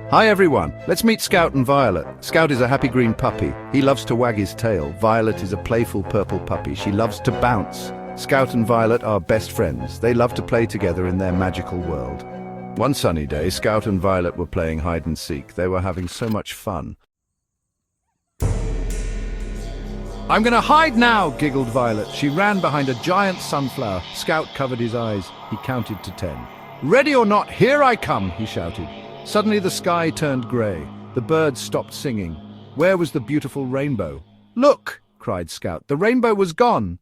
Hi everyone, let's meet Scout and Violet. Scout is a happy green puppy. He loves to wag his tail. Violet is a playful purple puppy. She loves to bounce. Scout and Violet are best friends. They love to play together in their magical world. One sunny day, Scout and Violet were playing hide and seek. They were having so much fun. "I'm gonna hide now," giggled Violet. She ran behind a giant sunflower. Scout covered his eyes. He counted to 10. "Ready or not, here I come," he shouted. Suddenly the sky turned grey. The birds stopped singing. Where was the beautiful rainbow? "Look!" cried Scout. "The rainbow was gone."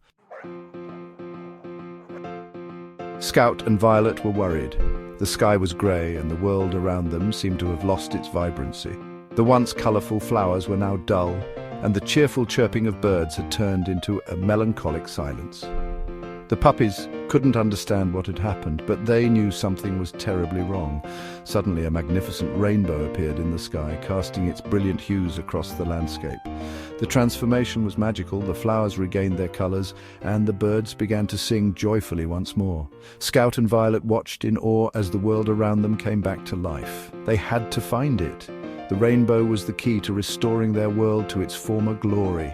Scout and Violet were worried. The sky was grey and the world around them seemed to have lost its vibrancy. The once colourful flowers were now dull, and the cheerful chirping of birds had turned into a melancholic silence. The puppies couldn't understand what had happened, but they knew something was terribly wrong. Suddenly a magnificent rainbow appeared in the sky, casting its brilliant hues across the landscape. The transformation was magical, the flowers regained their colours, and the birds began to sing joyfully once more. Scout and Violet watched in awe as the world around them came back to life. They had to find it. The rainbow was the key to restoring their world to its former glory.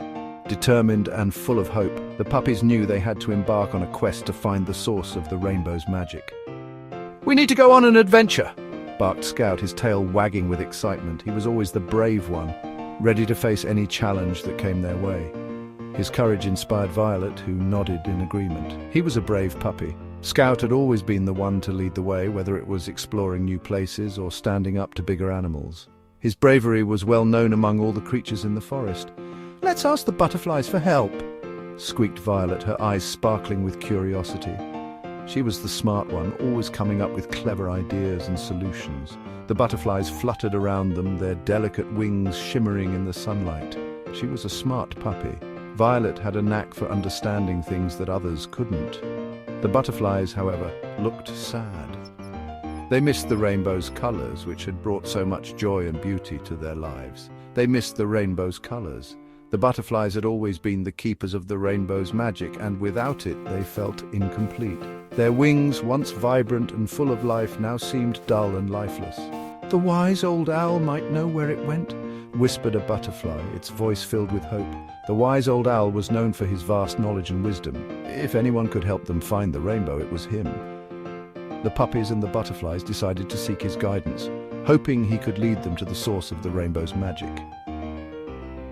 Determined and full of hope, the puppies knew they had to embark on a quest to find the source of the rainbow's magic. "We need to go on an adventure," barked Scout, his tail wagging with excitement. He was always the brave one, ready to face any challenge that came their way. His courage inspired Violet, who nodded in agreement. He was a brave puppy. Scout had always been the one to lead the way, whether it was exploring new places or standing up to bigger animals. His bravery was well known among all the creatures in the forest. "Let's ask the butterflies for help," squeaked Violet, her eyes sparkling with curiosity. She was the smart one, always coming up with clever ideas and solutions. The butterflies fluttered around them, their delicate wings shimmering in the sunlight. She was a smart puppy. Violet had a knack for understanding things that others couldn't. The butterflies, however, looked sad. They missed the rainbow's colours, which had brought so much joy and beauty to their lives. They missed the rainbow's colours. The butterflies had always been the keepers of the rainbow's magic, and without it they felt incomplete. Their wings, once vibrant and full of life, now seemed dull and lifeless. "The wise old owl might know where it went," whispered a butterfly, its voice filled with hope. The wise old owl was known for his vast knowledge and wisdom. If anyone could help them find the rainbow, it was him. The puppies and the butterflies decided to seek his guidance, hoping he could lead them to the source of the rainbow's magic.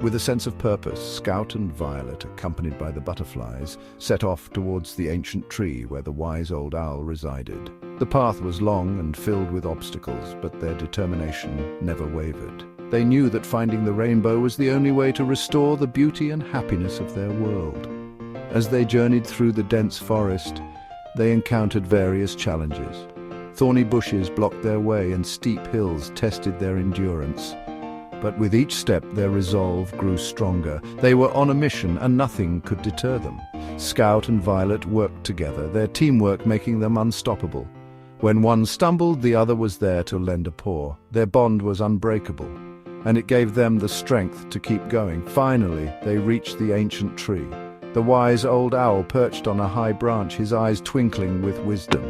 With a sense of purpose, Scout and Violet, accompanied by the butterflies, set off towards the ancient tree where the wise old owl resided. The path was long and filled with obstacles, but their determination never wavered. They knew that finding the rainbow was the only way to restore the beauty and happiness of their world. As they journeyed through the dense forest, they encountered various challenges. Thorny bushes blocked their way and steep hills tested their endurance. But with each step their resolve grew stronger. They were on a mission and nothing could deter them. Scout and Violet worked together, their teamwork making them unstoppable. When one stumbled, the other was there to lend a paw. Their bond was unbreakable, and it gave them the strength to keep going. Finally, they reached the ancient tree. The wise old owl perched on a high branch, his eyes twinkling with wisdom.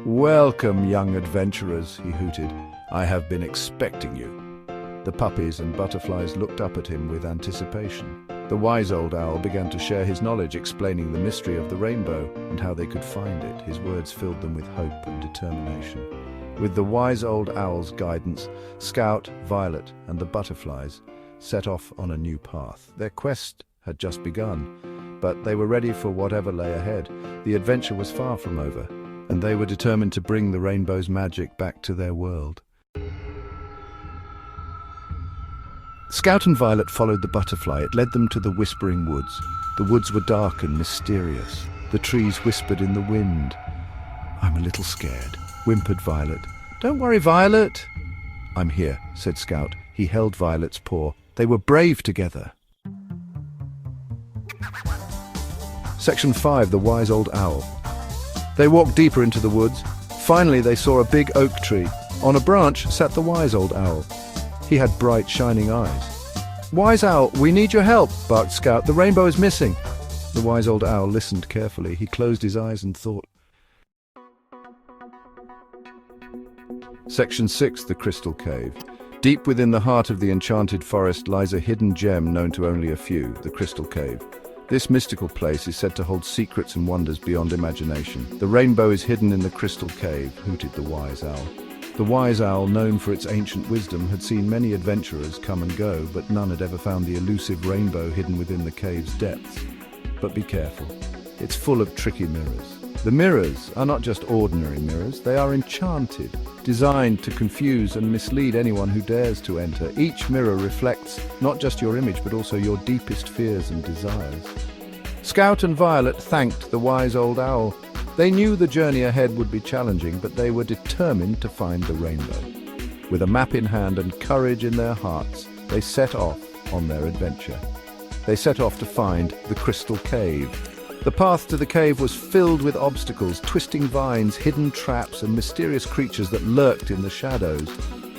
"Welcome, young adventurers," he hooted. "I have been expecting you." The puppies and butterflies looked up at him with anticipation. The wise old owl began to share his knowledge, explaining the mystery of the rainbow and how they could find it. His words filled them with hope and determination. With the wise old owl's guidance, Scout, Violet, and the butterflies set off on a new path. Their quest had just begun, but they were ready for whatever lay ahead. The adventure was far from over, and they were determined to bring the rainbow's magic back to their world. Scout and Violet followed the butterfly. It led them to the Whispering Woods. The woods were dark and mysterious. The trees whispered in the wind. "I'm a little scared," whimpered Violet. "Don't worry, Violet." "I'm here," said Scout. He held Violet's paw. They were brave together. Section 5, The Wise Old Owl. They walked deeper into the woods. Finally, they saw a big oak tree. On a branch sat the wise old owl. He had bright, shining eyes. "Wise owl, we need your help," barked Scout. "The rainbow is missing." The wise old owl listened carefully. He closed his eyes and thought. Section 6, the Crystal Cave. Deep within the heart of the enchanted forest lies a hidden gem known to only a few, the Crystal Cave. This mystical place is said to hold secrets and wonders beyond imagination. The rainbow is hidden in the Crystal Cave, hooted the wise owl. The wise owl, known for its ancient wisdom, had seen many adventurers come and go, but none had ever found the elusive rainbow hidden within the cave's depths. But be careful. It's full of tricky mirrors. The mirrors are not just ordinary mirrors, they are enchanted, designed to confuse and mislead anyone who dares to enter. Each mirror reflects not just your image, but also your deepest fears and desires. Scout and Violet thanked the wise old owl. They knew the journey ahead would be challenging, but they were determined to find the rainbow. With a map in hand and courage in their hearts, they set off on their adventure. They set off to find the Crystal Cave. The path to the cave was filled with obstacles, twisting vines, hidden traps, and mysterious creatures that lurked in the shadows.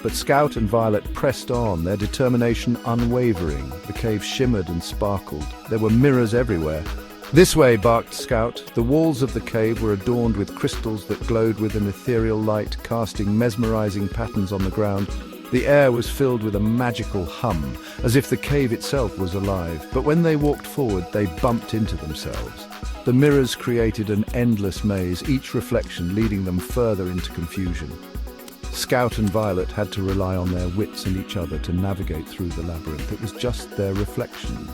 But Scout and Violet pressed on, their determination unwavering. The cave shimmered and sparkled. There were mirrors everywhere. "This way," barked Scout. The walls of the cave were adorned with crystals that glowed with an ethereal light, casting mesmerizing patterns on the ground. The air was filled with a magical hum, as if the cave itself was alive. But when they walked forward, they bumped into themselves. The mirrors created an endless maze, each reflection leading them further into confusion. Scout and Violet had to rely on their wits and each other to navigate through the labyrinth. It was just their reflections.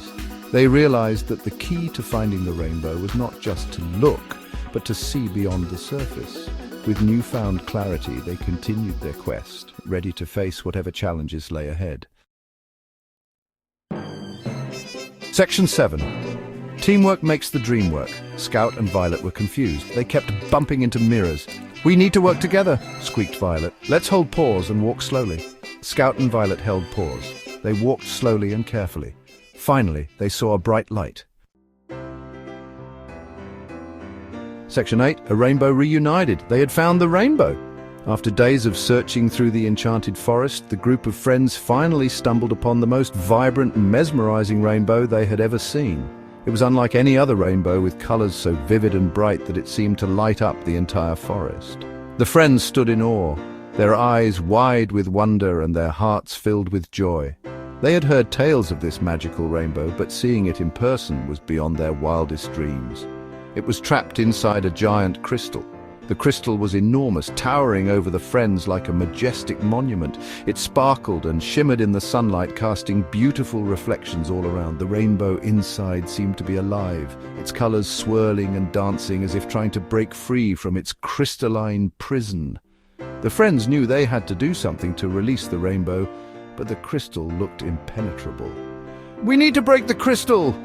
They realized that the key to finding the rainbow was not just to look, but to see beyond the surface. With newfound clarity, they continued their quest, ready to face whatever challenges lay ahead. Section 7. Teamwork makes the dream work. Scout and Violet were confused. They kept bumping into mirrors. "We need to work together," squeaked Violet. "Let's hold pause and walk slowly." Scout and Violet held pause. They walked slowly and carefully. Finally, they saw a bright light. Section 8. A rainbow reunited. They had found the rainbow. After days of searching through the enchanted forest, the group of friends finally stumbled upon the most vibrant and mesmerizing rainbow they had ever seen. It was unlike any other rainbow, with colors so vivid and bright that it seemed to light up the entire forest. The friends stood in awe, their eyes wide with wonder and their hearts filled with joy. They had heard tales of this magical rainbow, but seeing it in person was beyond their wildest dreams. It was trapped inside a giant crystal. The crystal was enormous, towering over the friends like a majestic monument. It sparkled and shimmered in the sunlight, casting beautiful reflections all around. The rainbow inside seemed to be alive, its colors swirling and dancing as if trying to break free from its crystalline prison. The friends knew they had to do something to release the rainbow, but the crystal looked impenetrable. "We need to break the crystal!"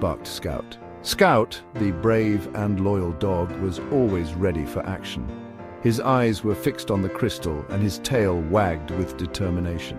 barked Scout. Scout, the brave and loyal dog, was always ready for action. His eyes were fixed on the crystal and his tail wagged with determination.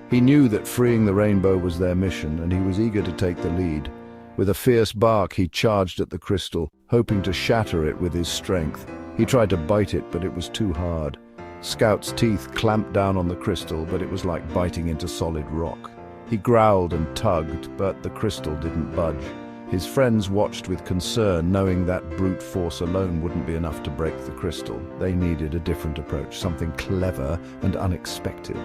He knew that freeing the rainbow was their mission, and he was eager to take the lead. With a fierce bark, he charged at the crystal, hoping to shatter it with his strength. He tried to bite it, but it was too hard. Scout's teeth clamped down on the crystal, but it was like biting into solid rock. He growled and tugged, but the crystal didn't budge. His friends watched with concern, knowing that brute force alone wouldn't be enough to break the crystal. They needed a different approach, something clever and unexpected.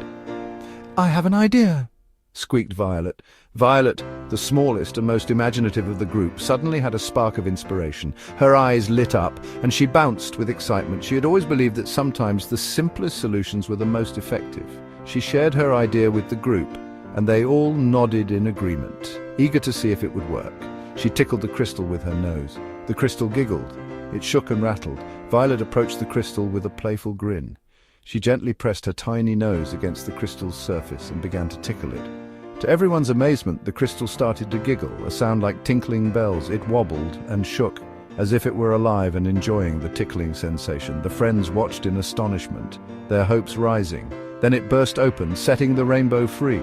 "I have an idea," squeaked Violet. Violet, the smallest and most imaginative of the group, suddenly had a spark of inspiration. Her eyes lit up, and she bounced with excitement. She had always believed that sometimes the simplest solutions were the most effective. She shared her idea with the group, and they all nodded in agreement, eager to see if it would work. She tickled the crystal with her nose. The crystal giggled. It shook and rattled. Violet approached the crystal with a playful grin. She gently pressed her tiny nose against the crystal's surface and began to tickle it. To everyone's amazement, the crystal started to giggle, a sound like tinkling bells. It wobbled and shook, as if it were alive and enjoying the tickling sensation. The friends watched in astonishment, their hopes rising. Then it burst open, setting the rainbow free.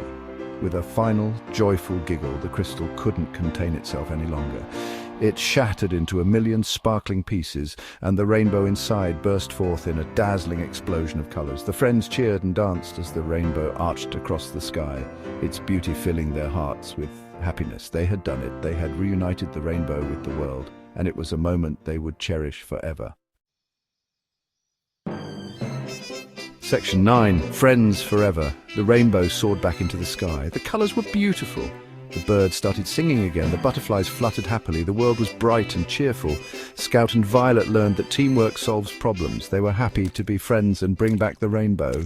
With a final, joyful giggle, the crystal couldn't contain itself any longer. It shattered into a million sparkling pieces, and the rainbow inside burst forth in a dazzling explosion of colors. The friends cheered and danced as the rainbow arched across the sky, its beauty filling their hearts with happiness. They had done it. They had reunited the rainbow with the world, and it was a moment they would cherish forever. Section 9. Friends Forever. The rainbow soared back into the sky. The colours were beautiful. The birds started singing again. The butterflies fluttered happily. The world was bright and cheerful. Scout and Violet learned that teamwork solves problems. They were happy to be friends and bring back the rainbow.